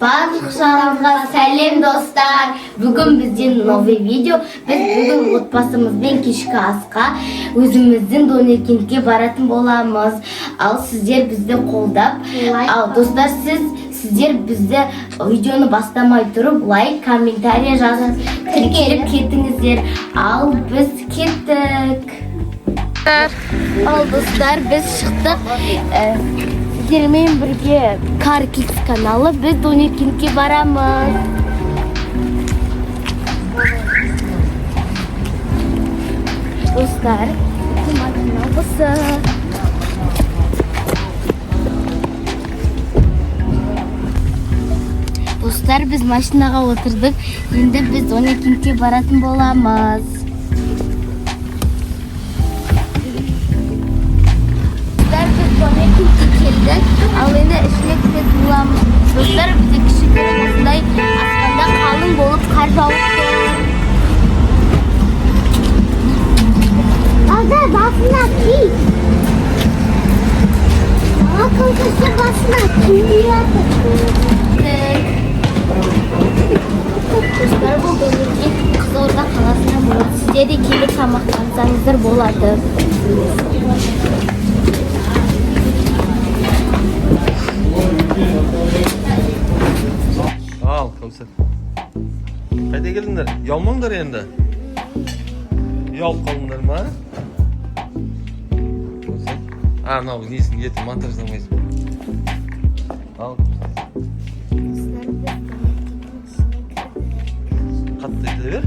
Барлықтарыңызға сәлем достар. Бүгін бізден новый видео. Біз бүгін отбасымызбен кешкі асқа өзіміздің ДонерКингке баратын боламыз. Ал сіздер бізді қолдап, ал достар сіздер бізді видеоны бастамай тұрып лайк, комментария жазып, тіркеліп кетіңіздер. Ал біз кеттік. Ал достар, біз шықтық. Сіздермен бірге Каркикс каналы, біз ДонерКингке барамыз. Достар, форматында бұсы. Достар, біз машинаға отырдық. Енді біз ДонерКингке баратын боламыз. Ал енді ішіне кіретін боламыз. Достар, бізде кішігірім осындай аспанда қалың болып қар жауып тұр. Алда басына ки. Ақылдысы басына киеді. Достар, бұл ДонерКинг Қызылорда қаласына болады. Сіздер де келіп тамақтансаңыздар болады. Ал, көмсір. Қайда келдіңдер? Ұялмаңдар енді. Ұялып қалдыңдар ма? Мынау несін етін монтаждамайсың. Ал, қатты ете бер.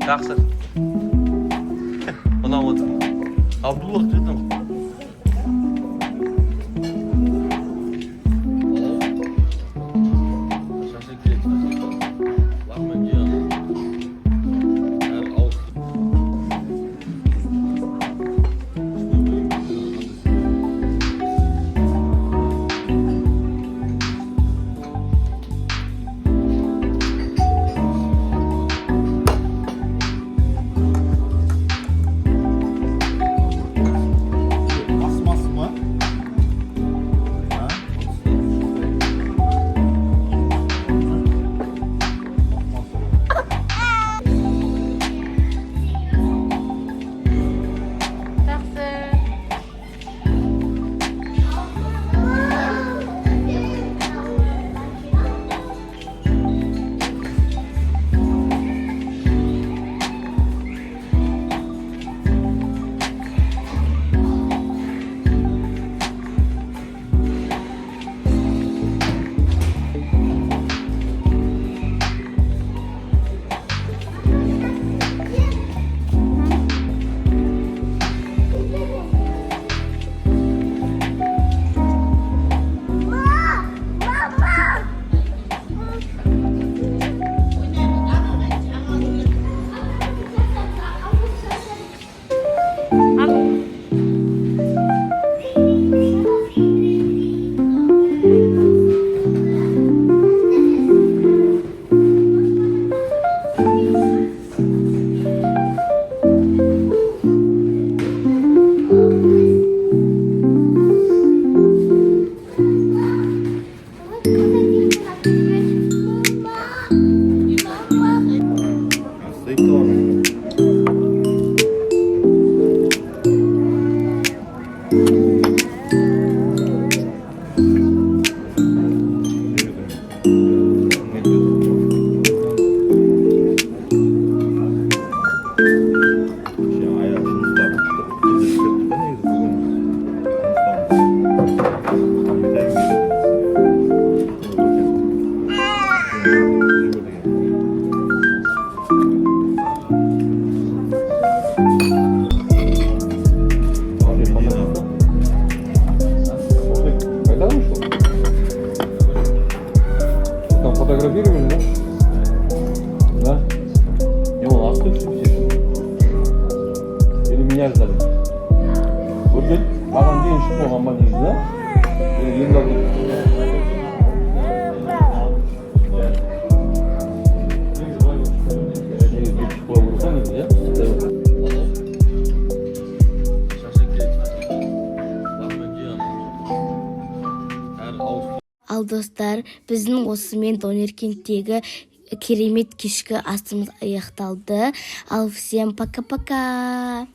Жақсы. Мынау отыр. Ал бұл уақыт жетім. Фотографировали, да? Да? Не, он остался все. Или меня ждали? Вот ведь, маған дейін шық болған ба негізі, да? Енді алдық. Ал достар, біздің осымен ДонерКингтегі керемет кешкі асымыз аяқталды. Ал всем пока-пока.